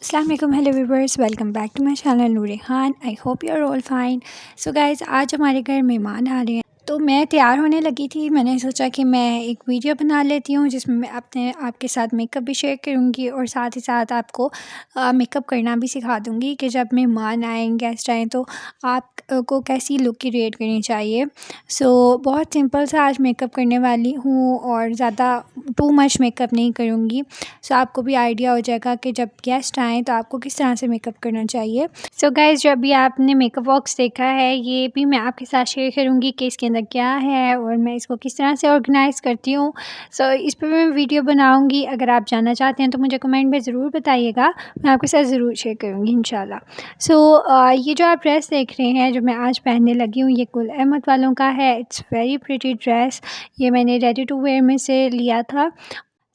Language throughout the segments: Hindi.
अस्सलाम वालेकुम, hello viewers, welcome back to my channel Noor Khan. I hope you are all fine. So guys, आज हमारे घर मेहमान आ रहे हैं, तो मैं तैयार होने लगी थी। मैंने सोचा कि मैं एक वीडियो बना लेती हूँ जिसमें मैं अपने आपके साथ मेकअप भी शेयर करूँगी और साथ ही साथ आपको मेकअप करना भी सिखा दूँगी कि जब मेहमान आएँ, गेस्ट आएँ तो आप को कैसी लुक क्रिएट करनी चाहिए। सो बहुत सिंपल सा आज मेकअप करने वाली हूँ और ज़्यादा टू मच मेकअप नहीं करूँगी। सो आपको भी आइडिया हो जाएगा कि जब गेस्ट आएँ तो आपको किस तरह से मेकअप करना चाहिए। सो गाइज़, जो अभी आपने मेकअप बॉक्स देखा है, ये भी मैं आपके साथ शेयर करूँगी कि इसके अंदर क्या है और मैं इसको किस तरह से ऑर्गेनाइज़ करती हूँ। सो इस पे मैं वीडियो बनाऊँगी। अगर आप जानना चाहते हैं तो मुझे कमेंट में ज़रूर बताइएगा, मैं आपके साथ ज़रूर शेयर करूँगी इंशाल्लाह। सो ये जो आप ड्रेस देख रहे हैं जो मैं आज पहनने लगी हूँ, ये गुल अहमद वालों का है। It's very pretty dress. ये मैंने रेडी टू वेयर में से लिया था।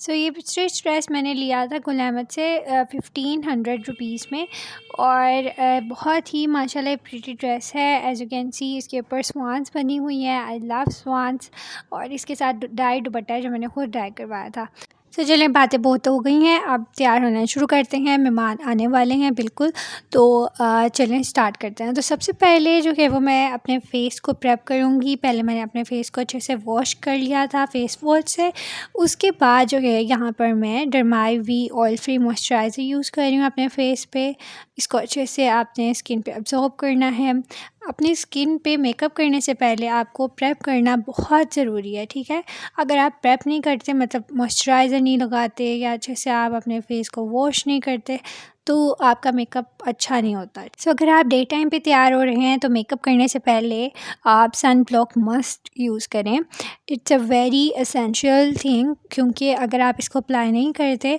सो ये स्टिच ड्रेस मैंने लिया था गुल अहमद से 1500 रुपीज़ में। और बहुत ही माशाल्लाह प्रिटी ड्रेस है। एज़ यू कैन सी, इसके ऊपर स्वान्स बनी हुई हैं। I love swans. और इसके साथ डाई दुपट्टा है जो मैंने खुद डाई करवाया था। तो चलें, बातें बहुत हो गई हैं, अब तैयार होना शुरू करते हैं। मेहमान आने वाले हैं बिल्कुल। तो चलें स्टार्ट करते हैं। तो सबसे पहले जो है वो मैं अपने फ़ेस को प्रेप करूँगी। पहले मैंने अपने फ़ेस को अच्छे से वॉश कर लिया था फ़ेस वॉश से। उसके बाद जो है यहाँ पर मैं डरमाई ऑयल फ्री मॉइस्चराइज़र यूज़ कर रही हूँ अपने फ़ेस पे। इसको अच्छे से आपने स्किन पे अब्ज़ॉर्ब करना है। अपनी स्किन पे मेकअप करने से पहले आपको प्रेप करना बहुत ज़रूरी है, ठीक है। अगर आप प्रेप नहीं करते, मतलब मॉइस्चराइज़र नहीं लगाते या अच्छे से आप अपने फ़ेस को वॉश नहीं करते, तो आपका मेकअप अच्छा नहीं होता। सो अगर आप डे टाइम पे तैयार हो रहे हैं तो मेकअप करने से पहले आप सन ब्लॉक मस्ट यूज़ करें। It's a very essential thing, क्योंकि अगर आप इसको अप्लाई नहीं करते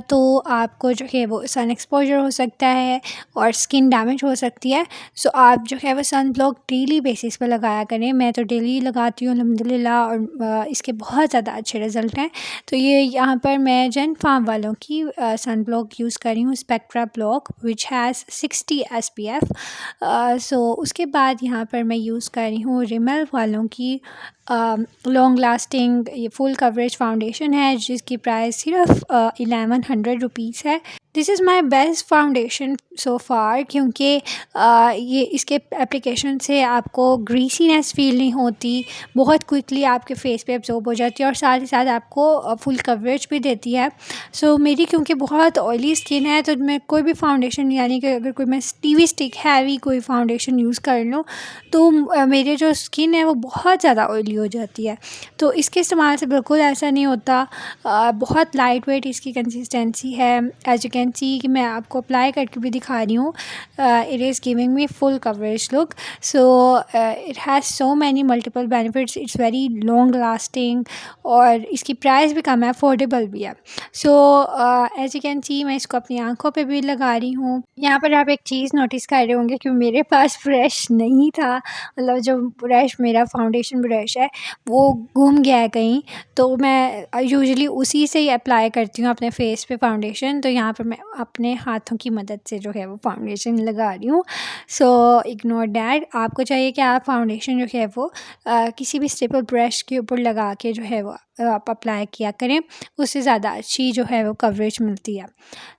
तो आपको जो है वो सन एक्सपोजर हो सकता है और स्किन डैमेज हो सकती है। सो आप जो है वो सन ब्लॉक डेली बेसिस पे लगाया करें। मैं तो डेली लगाती हूँ अल्हम्दुलिल्लाह, और इसके बहुत ज़्यादा अच्छे रिज़ल्ट हैं। तो ये यहाँ पर मैं जेन फार्म वालों की सन ब्लॉक यूज़ कर रही हूँ, spectra block which has 60 SPF। सो उसके बाद यहाँ पर मैं यूज़ कर रही हूँ रिमेल वालों की लॉन्ग लास्टिंग ये फुल कवरेज फाउंडेशन है, जिसकी प्राइस सिर्फ 1100 रुपीज़ है। This is my best foundation so far, क्योंकि ये इसके एप्लीकेशन से आपको ग्रीसीनेस फ़ील नहीं होती, बहुत क्विकली आपके फेस पे एब्जॉर्ब हो जाती है और साथ ही साथ आपको फुल कवरेज भी देती है। सो मेरी क्योंकि बहुत ऑयली स्किन है, तो मैं कोई भी फाउंडेशन, यानी कि अगर कोई मैं टीवी स्टिक हैवी कोई फाउंडेशन यूज़ कर लूँ तो मेरी जो स्किन है वो बहुत ज़्यादा ऑयली हो जाती है। तो इसके इस्तेमाल से बिल्कुल ऐसा नहीं होता। बहुत लाइट वेट इसकी कंसिस्टेंसी है। एज यू कैन सी कि मैं आपको अप्लाई करके भी दिखा रही हूँ। It is giving me full coverage look. So it has so many multiple benefits. It's very long lasting और इसकी प्राइस भी कम है, अफोर्डेबल भी है। So as you can see, मैं इसको अपनी आंखों पे भी लगा रही हूँ। यहाँ पर आप एक चीज़ नोटिस कर रहे होंगे कि मेरे पास ब्रश नहीं था, मतलब जो ब्रश मेरा फाउंडेशन ब्रश है वो गुम गया है कहीं। तो मैं यूजुअली उसी से ही अप्लाई करती हूँ अपने फेस पे फाउंडेशन। तो यहाँ पर मैं अपने हाथों की मदद से जो है वो फाउंडेशन लगा रही हूँ। So ignore that. आपको चाहिए कि आप फाउंडेशन जो है वो किसी भी स्टेपल ब्रश के ऊपर लगा के जो है वो आप अप्लाई किया करें, उससे ज़्यादा अच्छी जो है वो कवरेज मिलती है।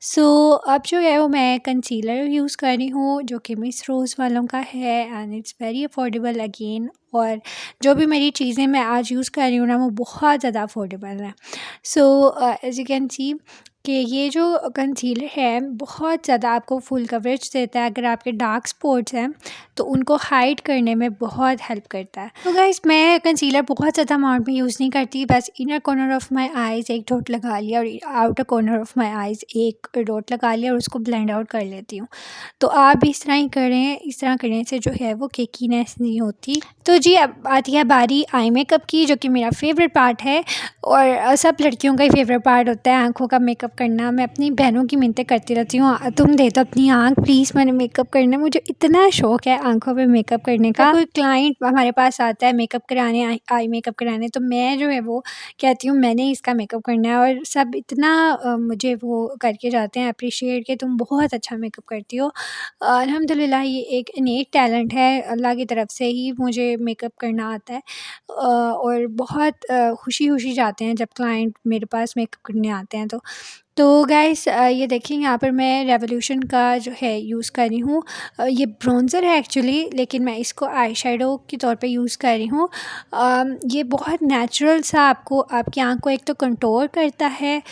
सो अब जो है वो मैं कंसीलर यूज़ कर रही हूँ, जो कि मिस रोज़ वालों का है and it's very affordable again. और जो भी मेरी चीज़ें मैं आज यूज़ कर रही हूँ ना, वो बहुत ज़्यादा अफोर्डेबल है। So as you can see कि ये जो कंसीलर है बहुत ज़्यादा आपको फुल कवरेज देता है। अगर आपके डार्क स्पॉट्स हैं तो उनको हाइड करने में बहुत हेल्प करता है। तो गाइस, मैं कंसीलर बहुत ज़्यादा अमाउंट में यूज़ नहीं करती, बस inner corner of my eyes एक डॉट लगा लिया और outer corner of my eyes एक डॉट लगा लिया और उसको ब्लेंड आउट कर लेती हूँ। तो आप भी इस तरह ही करें। इस तरह करने से जो है वो केकीनेस नहीं होती। तो जी, अब आती है बारी आई मेकअप की, जो कि मेरा फेवरेट पार्ट है और सब लड़कियों का ही फेवरेट पार्ट होता है, आँखों का मेकअप करना। मैं अपनी बहनों की मिन्नतें करती रहती हूँ, तुम दे दो अपनी आँख प्लीज़, मैंने मेकअप करना है। मुझे इतना शौक है आँखों पे मेकअप करने का। कोई क्लाइंट हमारे पास आता है मेकअप कराने, आई मेकअप कराने, तो मैं जो है वो कहती हूँ मैंने इसका मेकअप करना है। और सब इतना मुझे वो करके जाते हैं अप्रिशिएट कि तुम बहुत अच्छा मेकअप करती हो। अल्हम्दुलिल्लाह, ये एक इनेट टैलेंट है, अल्लाह की तरफ से ही मुझे मेकअप करना आता है। और बहुत खुशी-खुशी जाते हैं जब क्लाइंट मेरे पास मेकअप करने आते हैं तो। तो गाइस ये देखिए यहाँ पर मैं रेवोल्यूशन का जो है यूज़ कर रही हूँ। ये ब्रोंज़र है एक्चुअली, लेकिन मैं इसको आई शेडो के तौर पे यूज़ कर रही हूँ। ये बहुत नेचुरल सा आपको आपकी आँख को एक तो कंटूर करता है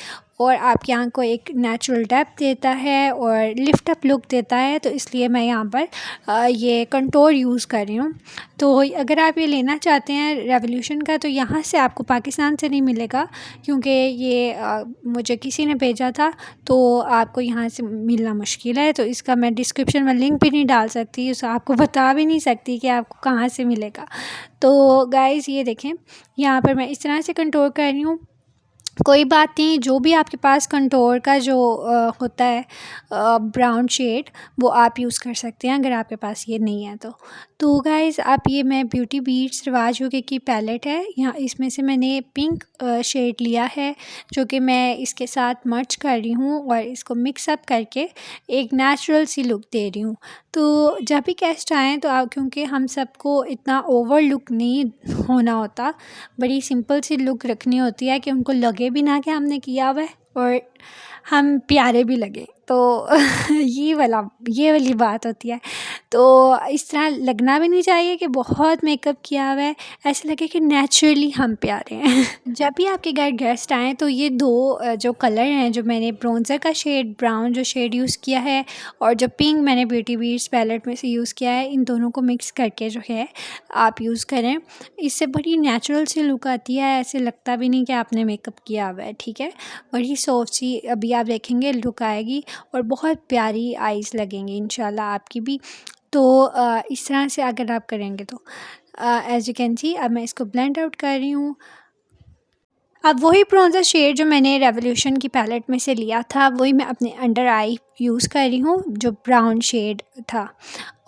और आपकी आँख को एक नेचुरल डेप्थ देता है और लिफ्ट अप लुक देता है, तो इसलिए मैं यहाँ पर ये कंटूर यूज़ कर रही हूँ। तो अगर आप ये लेना चाहते हैं रेवोल्यूशन का, तो यहाँ से आपको पाकिस्तान से नहीं मिलेगा, क्योंकि ये मुझे किसी ने भेजा था, तो आपको यहाँ से मिलना मुश्किल है। तो इसका मैं डिस्क्रिप्शन में लिंक भी नहीं डाल सकती, उसे आपको बता भी नहीं सकती कि आपको कहाँ से मिलेगा। तो गाइज़ ये देखें, यहाँ पर मैं इस तरह से कंटूर कर रही हूँ। कोई बात नहीं, जो भी आपके पास कंटूर का जो होता है ब्राउन शेड, वो आप यूज़ कर सकते हैं अगर आपके पास ये नहीं है तो। तो गाइज़ आप ये मैं ब्यूटी बीट्स रिवाज यूके की पैलेट है, यहाँ इसमें से मैंने पिंक शेड लिया है, जो कि मैं इसके साथ मर्ज कर रही हूँ और इसको मिक्स अप करके एक नेचुरल सी लुक दे रही हूँ। तो जब भी गेस्ट आएँ तो आप, क्योंकि हम सबको इतना ओवर लुक नहीं होना होता, बड़ी सिंपल सी लुक रखनी होती है कि उनको लगे भी ना कि हमने किया हुआ है और हम प्यारे भी लगे, तो ये वाली बात होती है। तो इस तरह लगना भी नहीं चाहिए कि बहुत मेकअप किया हुआ है, ऐसे लगे कि नेचुरली हम प्यारे हैं। जब भी आपके घर गेस्ट आएँ तो ये दो जो कलर हैं, जो मैंने ब्रोंज़र का शेड ब्राउन जो शेड यूज़ किया है और जो पिंक मैंने ब्यूटी बीट्स पैलेट में से यूज़ किया है, इन दोनों को मिक्स करके जो है आप यूज़ करें। इससे बड़ी नेचुरल सी लुक आती है, ऐसे लगता भी नहीं कि आपने मेकअप किया हुआ है, ठीक है। बड़ी सॉफ्ट सी अभी आप देखेंगे लुक आएगी और बहुत प्यारी आईज़ लगेंगी इंशाल्लाह आपकी भी। तो इस तरह से अगर आप करेंगे तो एज़ यू कैन सी, अब मैं इसको ब्लेंड आउट कर रही हूँ। अब वही ब्रोंज़र शेड जो मैंने रेवोल्यूशन की पैलेट में से लिया था, वही मैं अपने अंडर आई यूज़ कर रही हूँ, जो ब्राउन शेड था।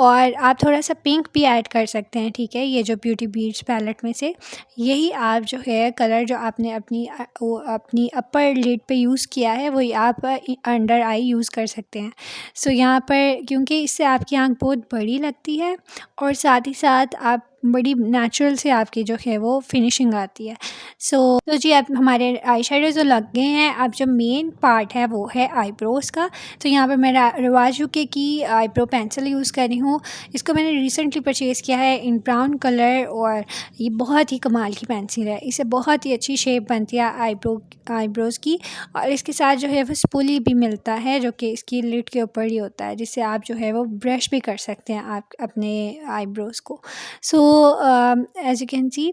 और आप थोड़ा सा पिंक भी ऐड कर सकते हैं, ठीक है। ये जो ब्यूटी बीट्स पैलेट में से यही आप जो है कलर जो आपने अपनी अपर लिड पे यूज़ किया है, वही आप अंडर आई यूज़ कर सकते हैं। सो यहाँ पर क्योंकि इससे आपकी आँख बहुत बड़ी लगती है और साथ ही साथ आप बड़ी नेचुरल से आपकी जो है वो फिनिशिंग आती है। तो जी अब हमारे आई शेडो जो लग गए हैं, अब जो मेन पार्ट है वो है आईब्रोज़ का। तो यहाँ पर मैं रिवाज यूके की आईब्रो पेंसिल यूज़ कर रही हूँ। इसको मैंने रिसेंटली परचेज़ किया है इन ब्राउन कलर और ये बहुत ही कमाल की पेंसिल है। इससे बहुत ही अच्छी शेप बनती है आईब्रोज़ की, और इसके साथ जो है वो स्पूली भी मिलता है, जो कि इसकी लिड के ऊपर ही होता है, जिससे आप जो है वो ब्रश भी कर सकते हैं आप अपने आईब्रोज़ को। So as you can see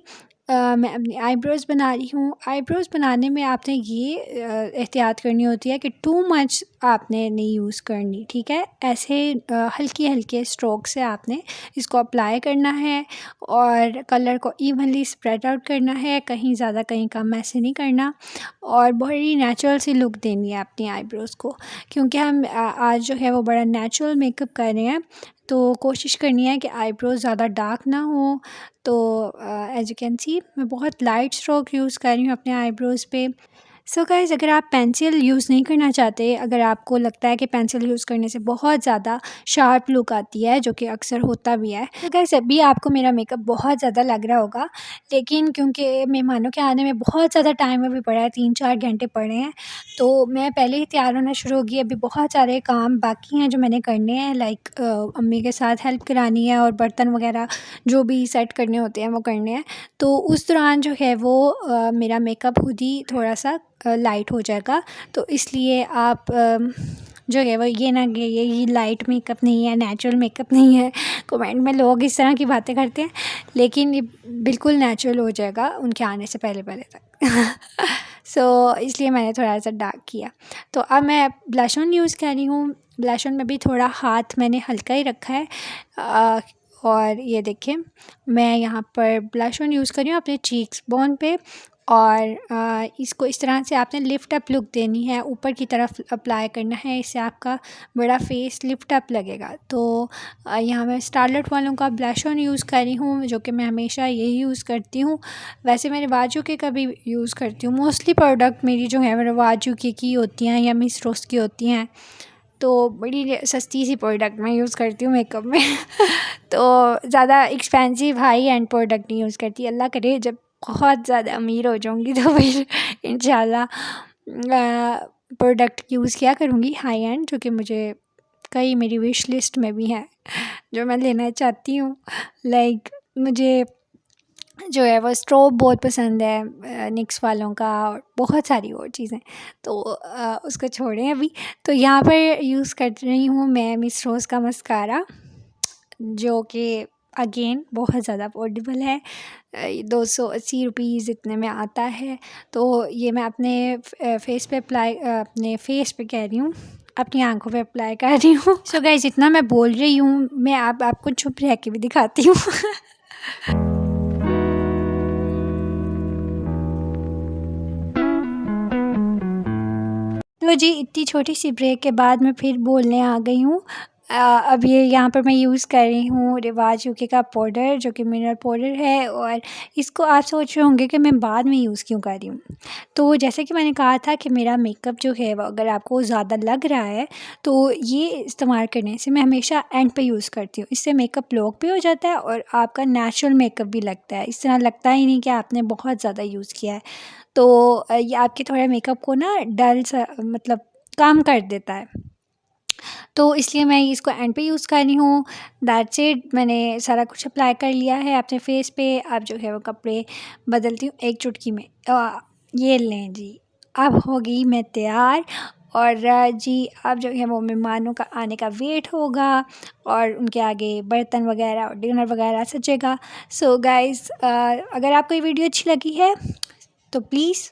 मैं अपनी आईब्रोज़ बना रही हूँ। आईब्रोज़ बनाने में आपने ये एहतियात करनी होती है कि टू मच आपने नहीं यूज़ करनी, ठीक है। ऐसे हल्के स्ट्रोक से आपने इसको अप्लाई करना है और कलर को इवनली स्प्रेड आउट करना है, कहीं ज़्यादा कहीं कम ऐसे नहीं करना, और बड़ी नेचुरल सी लुक देनी है अपनी आईब्रोज़ को, क्योंकि हम आज जो है वो बड़ा नेचुरल मेकअप कर रहे हैं, तो कोशिश करनी है कि आईब्रोज़ ज़्यादा डार्क ना हो। तो एज़ यू कैन सी मैं बहुत लाइट स्ट्रोक यूज़ कर रही हूँ अपने आईब्रोज़ पे। सो गाइज़ अगर आप पेंसिल यूज़ नहीं करना चाहते, अगर आपको लगता है कि पेंसिल यूज़ करने से बहुत ज़्यादा शार्प लुक आती है, जो कि अक्सर होता भी है, तो गाइज़ अभी आपको मेरा मेकअप बहुत ज़्यादा लग रहा होगा, लेकिन क्योंकि मेहमानों के आने में बहुत ज़्यादा टाइम अभी पड़ा है, 3-4 घंटे पड़े हैं, तो मैं पहले ही तैयार होना शुरू होगी। अभी बहुत सारे काम बाकी हैं जो मैंने करने हैं, लाइक अम्मी के साथ हेल्प करानी है और बर्तन वगैरह जो भी सेट करने होते हैं वो करने हैं। तो उस दौरान जो है वो मेरा मेकअप खुद ही थोड़ा सा लाइट हो जाएगा। तो इसलिए आप जो है वो ये ना कि ये लाइट मेकअप नहीं है, नेचुरल मेकअप नहीं है। कमेंट में लोग इस तरह की बातें करते हैं, लेकिन ये बिल्कुल नेचुरल हो जाएगा उनके आने से पहले तक। सो इसलिए मैंने थोड़ा सा डार्क किया। तो अब मैं ब्लश ऑन यूज़ कर रही हूँ। ब्लश ऑन में भी थोड़ा हाथ मैंने हल्का ही रखा है, और ये देखिए मैं यहाँ पर ब्लश ऑन यूज़ कर रही हूँ अपने चीक्स बोन पे, और इसको इस तरह से आपने लिफ्ट अप लुक देनी है, ऊपर की तरफ अप्लाई करना है, इससे आपका बड़ा फेस लिफ्ट अप लगेगा। तो यहाँ मैं स्टारलेट वालों का ब्लश ऑन यूज़ कर रही हूँ, जो कि मैं हमेशा यही यूज़ करती हूँ। वैसे मैं रिवाज यूके का भी यूज़ करती हूँ। मोस्टली प्रोडक्ट मेरी जो है वो रिवाज यूके की होती हैं या मिस रोज़ की होती हैं, तो बड़ी सस्ती सी प्रोडक्ट मैं यूज़ करती हूँ मेकअप में। तो ज़्यादा एक्सपेंसिव हाई एंड प्रोडक्ट नहीं यूज़ करती। अल्लाह करे जब बहुत ज़्यादा अमीर हो जाऊँगी तो फिर इंशाल्लाह प्रोडक्ट यूज़ किया करूँगी हाई एंड, जो कि मुझे कई मेरी विश लिस्ट में भी हैं जो मैं लेना चाहती हूँ। लाइक मुझे जो है वो स्ट्रोब बहुत पसंद है निक्स वालों का, और बहुत सारी और चीज़ें। तो उसको छोड़ें अभी। तो यहाँ पर यूज़ कर रही हूँ मैं मिस रोज़ का मस्कारा, जो कि अगेन बहुत ज़्यादा अफोर्डेबल है। 280 रुपीज़ इतने में आता है। तो ये मैं अपने फेस पे अप्लाई, अपने फेस पे कह रही हूँ, अपनी आंखों पे अप्लाई कर रही हूँ। सो गाइस, जितना मैं बोल रही हूँ मैं आपको चुप रह के भी दिखाती हूँ। तो जी इतनी छोटी सी ब्रेक के बाद मैं फिर बोलने आ गई हूँ। अब ये यहाँ पर मैं यूज़ कर रही हूँ रिवाज यूके का पाउडर, जो कि मिनरल पाउडर है। और इसको आप सोच रहे होंगे कि मैं बाद में यूज़ क्यों कर रही हूँ। तो जैसे कि मैंने कहा था कि मेरा मेकअप जो है वो अगर आपको ज़्यादा लग रहा है तो ये इस्तेमाल करने से मैं हमेशा एंड पे यूज़ करती हूँ। इससे मेकअप लॉक भी हो जाता है और आपका नेचुरल मेकअप भी लगता है। इस तरह लगता ही नहीं कि आपने बहुत ज़्यादा यूज़ किया है। तो ये आपके थोड़ा मेकअप को ना डल सा मतलब कम कर देता है। तो इसलिए मैं इसको एंड पे यूज़ कर रही हूँ। दैट्स इट, मैंने सारा कुछ अप्लाई कर लिया है अपने फेस पे। अब जो है वो कपड़े बदलती हूँ एक चुटकी में। ये लें जी, अब हो गई मैं तैयार। और जी अब जो है वो मेहमानों का आने का वेट होगा और उनके आगे बर्तन वगैरह और डिनर वगैरह सजेगा। सो गाइस, अगर आपको ये वीडियो अच्छी लगी है तो प्लीज़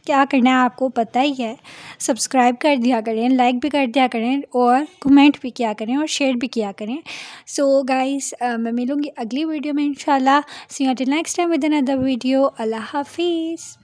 क्या करना है आपको पता ही है। सब्सक्राइब कर दिया करें, लाइक भी कर दिया करें, और कमेंट भी किया करें और शेयर भी किया करें। सो गाइस, मैं मिलूँगी अगली वीडियो में इंशाल्लाह। See you till next time with another video. Allah हाफिज़।